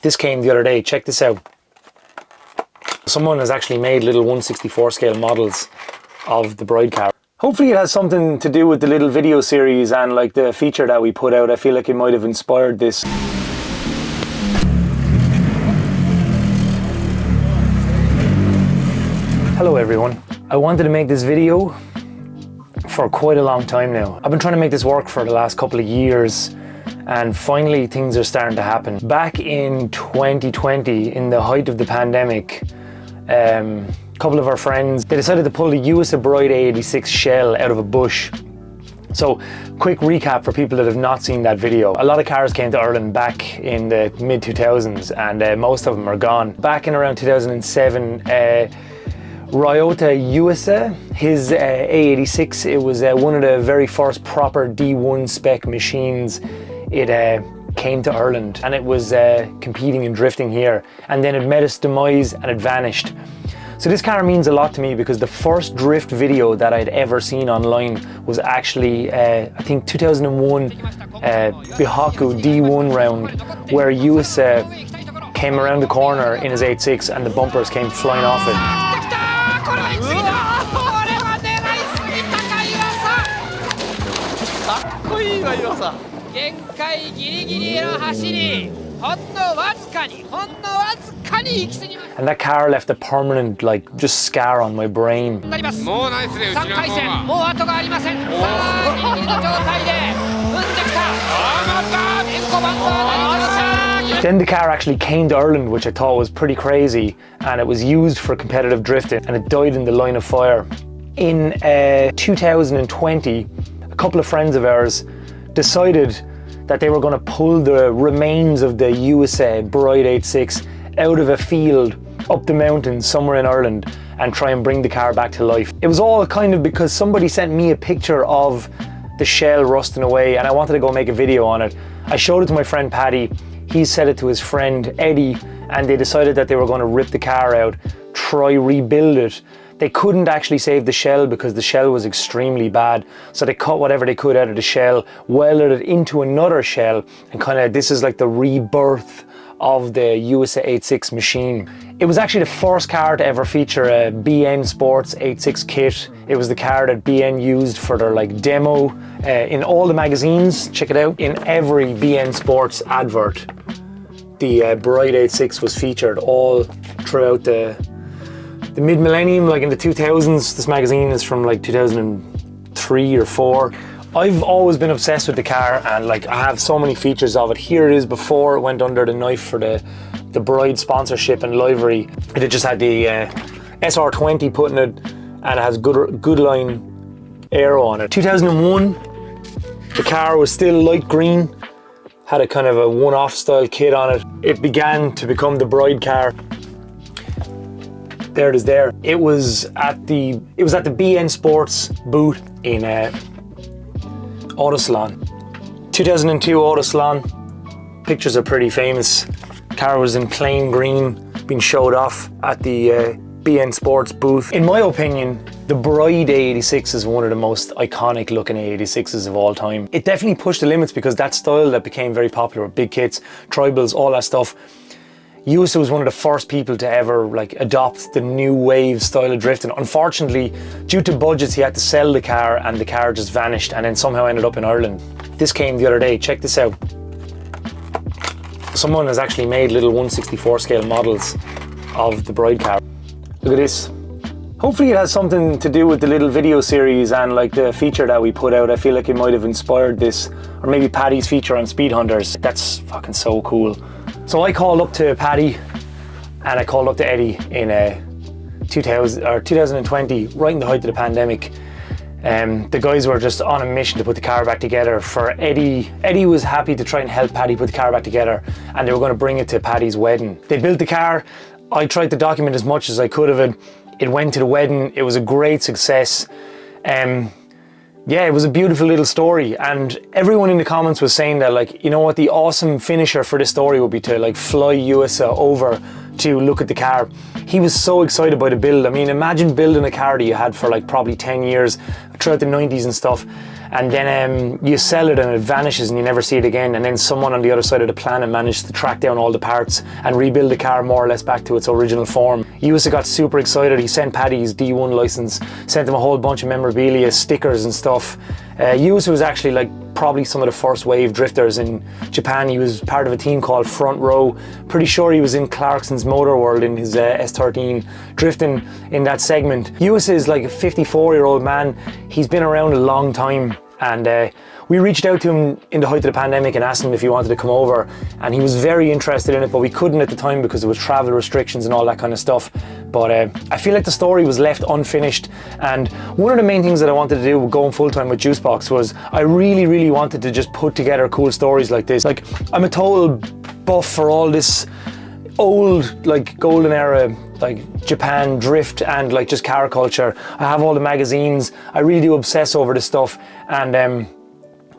This came the other day, check this out. Someone has actually made little 1/64 scale models of the bride car. Hopefully it has something to do with the little video series and like the feature that we put out. I feel like it might have inspired this. Hello everyone. I wanted to make this video for quite a long time now. I've been trying to make this work for the last couple of years, and finally things are starting to happen. Back in 2020, in the height of the pandemic, a couple of our friends, they decided to pull the USA Bride AE86 shell out of a bush. So, quick recap for people that have not seen that video. A lot of cars came to Ireland back in the mid-2000s, and most of them are gone. Back in around 2007, Reuniting USA, his AE86, it was one of the very first proper D1 spec machines. It came to Ireland, and it was competing and drifting here, and then it met its demise and it vanished. So this car means a lot to me because the first drift video that I'd ever seen online was actually, I think 2001 Bihaku D1 round, where USA came around the corner in his 86 and the bumpers came flying off it. And that car left a permanent, like, just scar on my brain. Then the car actually came to Ireland, which I thought was pretty crazy, and it was used for competitive drifting, and it died in the line of fire. In 2020, a couple of friends of ours decided that they were going to pull the remains of the USA Bride 86 out of a field up the mountains somewhere in Ireland and try and bring the car back to life. It was all kind of because somebody sent me a picture of the shell rusting away, and I wanted to go make a video on it. I showed it to my friend Paddy, he said it to his friend Eddie, and they decided that they were going to rip the car out, try rebuild it. They couldn't actually save the shell because the shell was extremely bad, so they cut whatever they could out of the shell, welded it into another shell, and kind of, this is like the rebirth of the USA 86 machine. It was actually the first car to ever feature a BN Sports 86 kit. It was the car that BN used for their like demo in all the magazines. Check it out. In every BN Sports advert, the Bride 86 was featured all throughout the mid-millennium, like in the 2000s. This magazine is from like 2003 or 4. I've always been obsessed with the car, and like I have so many features of it. Here it is before it went under the knife for the Bride sponsorship and livery. It just had the SR20 put in it, and it has good line aero on it. 2001, the car was still light green, had a kind of a one-off style kit on it. It began to become the Bride car. There it is there. It was at the BN Sports booth in Autosalon. 2002 Autosalon. Pictures are pretty famous. Car was in plain green, being showed off at the BN Sports booth. In my opinion, the Bride A86 is one of the most iconic looking A86s of all time. It definitely pushed the limits because that style that became very popular with big kits, tribals, all that stuff. USA was one of the first people to ever like adopt the new wave style of drifting. Unfortunately, due to budgets, he had to sell the car, and the car just vanished and then somehow ended up in Ireland. This came the other day, check this out. Someone has actually made little 1/64 scale models of the bride car. Look at this. Hopefully it has something to do with the little video series and like the feature that we put out. I feel like it might have inspired this, or maybe Paddy's feature on Speed Hunters. That's fucking so cool. So I called up to Paddy and I called up to Eddie in 2020, right in the height of the pandemic. The guys were just on a mission to put the car back together. For Eddie was happy to try and help Paddy put the car back together, and they were going to bring it to Paddy's wedding. They built the car. I tried to document as much as I could of it. It went to the wedding. It was a great success. Yeah, it was a beautiful little story, and everyone in the comments was saying that, like, you know what, the awesome finisher for this story would be to like fly USA over to look at the car. He was so excited by the build. I mean, imagine building a car that you had for like probably 10 years throughout the 90s and stuff, and then you sell it and it vanishes and you never see it again, and then someone on the other side of the planet managed to track down all the parts and rebuild the car more or less back to its original form. USA got super excited. He sent Paddy his D1 license, sent him a whole bunch of memorabilia, stickers and stuff. USA was actually like probably some of the first wave drifters in Japan. He was part of a team called Front Row. Pretty sure he was in Clarkson's Motor World in his S13 drifting in that segment. USA is like a 54-year-old man. He's been around a long time, and we reached out to him in the height of the pandemic and asked him if he wanted to come over, and he was very interested in it, but we couldn't at the time because there was travel restrictions and all that kind of stuff. But I feel like the story was left unfinished, and one of the main things that I wanted to do going full-time with Juicebox was I really wanted to just put together cool stories like this. Like, I'm a total buff for all this old, like, golden era, like Japan drift and like just car culture. I have all the magazines. I really do obsess over this stuff, and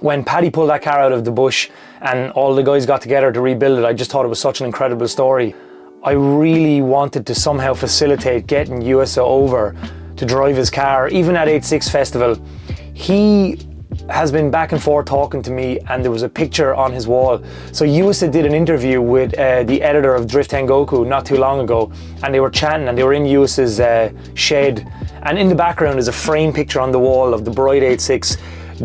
when Paddy pulled that car out of the bush and all the guys got together to rebuild it, I just thought it was such an incredible story. I really wanted to somehow facilitate getting USA over to drive his car, even at AE86 Festival. He has been back and forth talking to me, and there was a picture on his wall. So USA did an interview with the editor of Drift Tengoku not too long ago, and they were chatting, and they were in USA's shed, and in the background is a frame picture on the wall of the Bride AE86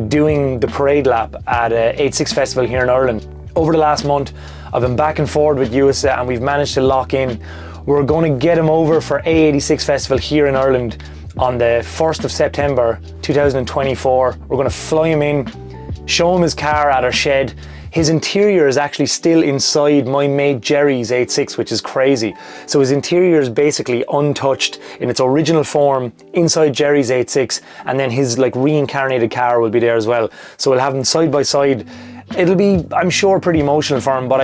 doing the parade lap at AE86 Festival here in Ireland. Over the last month, I've been back and forth with USA, and we've managed to lock in. We're going to get him over for AE86 Festival here in Ireland on the 1st of September 2024. We're going to fly him in, show him his car at our shed. His interior is actually still inside my mate Jerry's AE86, which is crazy. So his interior is basically untouched in its original form inside Jerry's AE86, and then his like reincarnated car will be there as well. So we'll have them side by side. It'll be, I'm sure, pretty emotional for him, but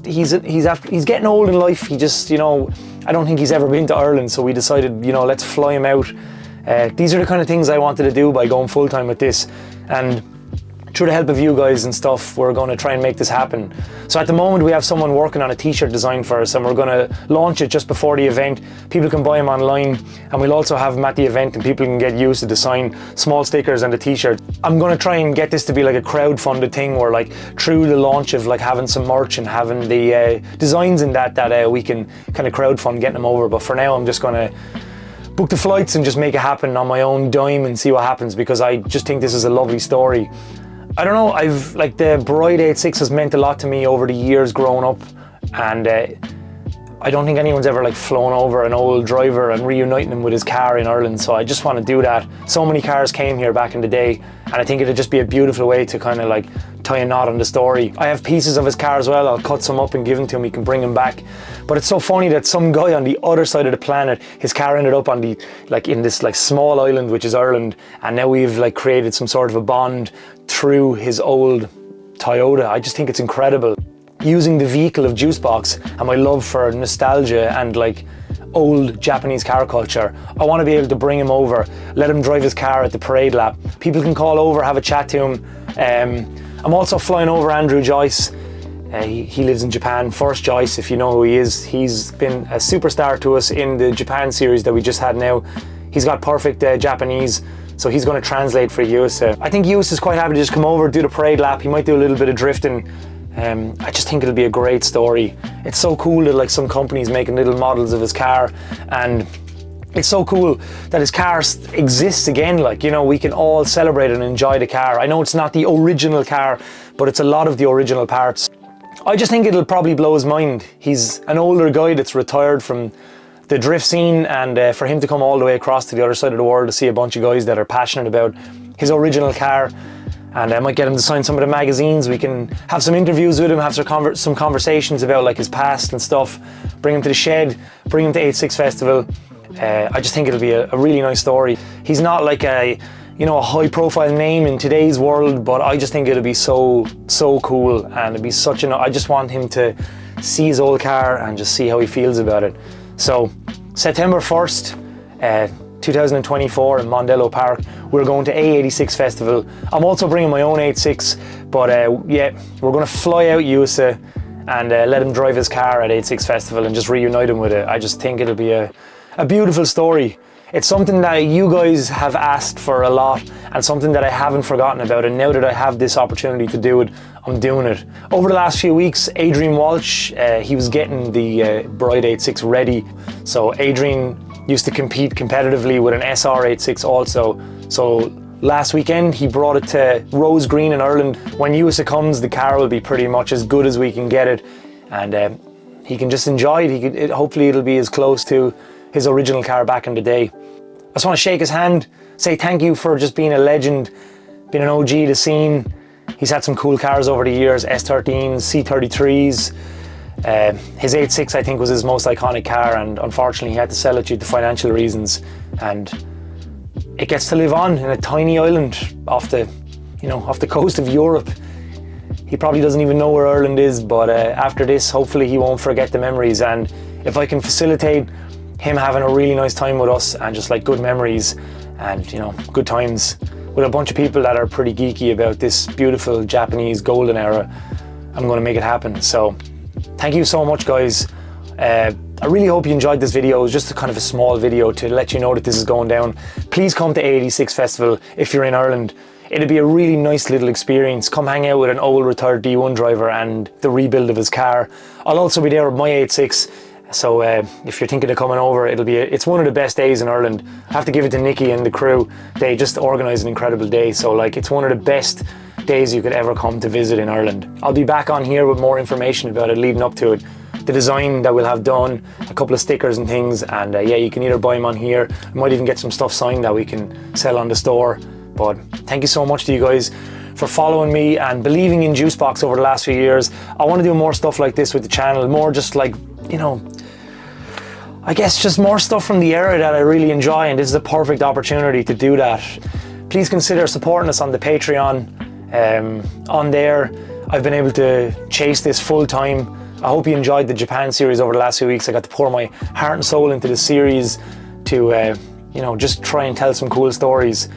he's getting old in life. He just, you know, I don't think he's ever been to Ireland, so we decided, you know, let's fly him out. These are the kind of things I wanted to do by going full-time with this, and through the help of you guys and stuff, we're going to try and make this happen. So at the moment we have someone working on a t-shirt design for us, and we're going to launch it just before the event. People can buy them online, and we'll also have them at the event, and people can get used to design small stickers and the t-shirt. I'm going to try and get this to be like a crowd-funded thing, where like through the launch of like having some merch and having the designs in that we can kind of crowdfund getting them over. But for now I'm just going to book the flights and just make it happen on my own dime and see what happens, because I just think this is a lovely story. I don't know, I've like the Bride AE86 has meant a lot to me over the years growing up, and I don't think anyone's ever like flown over an old driver and reuniting him with his car in Ireland, so I just want to do that. So many cars came here back in the day, and I think it'd just be a beautiful way to kind of like tie a knot on the story. I have pieces of his car as well. I'll cut some up and give them to him, he can bring them back. But it's so funny that some guy on the other side of the planet, his car ended up on the, like in this like small island which is Ireland, and now we've like created some sort of a bond through his old Toyota. I just think it's incredible. Using the vehicle of Juicebox and my love for nostalgia and like old Japanese car culture, I want to be able to bring him over, let him drive his car at the parade lap. People can call over, have a chat to him. I'm also flying over Andrew Joyce. He lives in Japan. First Joyce, if you know who he is. He's been a superstar to us in the Japan series that we just had now. He's got perfect Japanese, so he's going to translate for USA. I think USA is quite happy to just come over, do the parade lap. He might do a little bit of drifting. I just think it'll be a great story. It's so cool that like some companies making little models of his car, and it's so cool that his car exists again. Like, you know, we can all celebrate and enjoy the car. I know it's not the original car, but it's a lot of the original parts. I just think it'll probably blow his mind. He's an older guy that's retired from the drift scene, and for him to come all the way across to the other side of the world to see a bunch of guys that are passionate about his original car, and I might get him to sign some of the magazines. We can have some interviews with him, have some conversations about like his past and stuff, bring him to the shed, bring him to AE86 Festival. I just think it'll be a really nice story. He's not like a, you know, a high profile name in today's world, but I just think it'll be so cool, and it'll be such I just want him to see his old car and just see how he feels about it. So September 1st, 2024 in Mondello Park, we're going to AE86 Festival. I'm also bringing my own AE86, but yeah, we're going to fly out USA, and let him drive his car at 86 Festival and just reunite him with it. I just think it'll be a beautiful story. It's something that you guys have asked for a lot and something that I haven't forgotten about, and now that I have this opportunity to do it, I'm doing it. Over the last few weeks, Adrian Walsh, he was getting the Bride 86 ready. So Adrian used to compete competitively with an SR86 also. So last weekend he brought it to Rose Green in Ireland. When USA comes, the car will be pretty much as good as we can get it, and he can just enjoy it. Hopefully it'll be as close to his original car back in the day. I just want to shake his hand, say thank you for just being a legend, being an OG to the scene. He's had some cool cars over the years, S13s, C33s. His 86 I think was his most iconic car, and unfortunately he had to sell it due to financial reasons. And it gets to live on in a tiny island off the coast of Europe. He probably doesn't even know where Ireland is, but after this, hopefully he won't forget the memories. And if I can facilitate him having a really nice time with us and just like good memories and good times with a bunch of people that are pretty geeky about this beautiful Japanese golden era, I'm going to make it happen. So thank you so much, guys. I really hope you enjoyed this video. It was just a kind of a small video to let you know that this is going down. Please come to AE86 Festival if you're in Ireland. It'll be a really nice little experience. Come hang out with an old retired D1 driver and the rebuild of his car. I'll also be there with my 86. So if you're thinking of coming over, it's one of the best days in Ireland. I have to give it to Nikki and the crew. They just organise an incredible day. So like, it's one of the best days you could ever come to visit in Ireland. I'll be back on here with more information about it leading up to it. The design that we'll have done, a couple of stickers and things, and yeah, you can either buy them on here. I might even get some stuff signed that we can sell on the store. But thank you so much to you guys for following me and believing in Juicebox over the last few years. I want to do more stuff like this with the channel, more just like, I guess just more stuff from the era that I really enjoy, and this is a perfect opportunity to do that. Please consider supporting us on the Patreon. On there, I've been able to chase this full time. I hope you enjoyed the Japan series over the last few weeks. I got to pour my heart and soul into the series to, just try and tell some cool stories.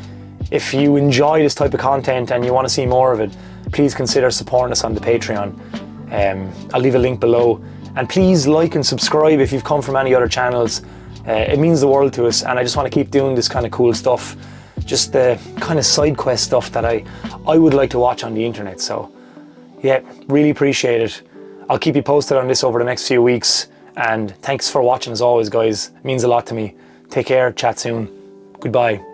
If you enjoy this type of content and you want to see more of it, please consider supporting us on the Patreon. I'll leave a link below. And please like and subscribe if you've come from any other channels. It means the world to us, and I just want to keep doing this kind of cool stuff. Just the kind of side quest stuff that I would like to watch on the internet. So yeah, really appreciate it. I'll keep you posted on this over the next few weeks. And thanks for watching as always, guys. It means a lot to me. Take care, chat soon. Goodbye.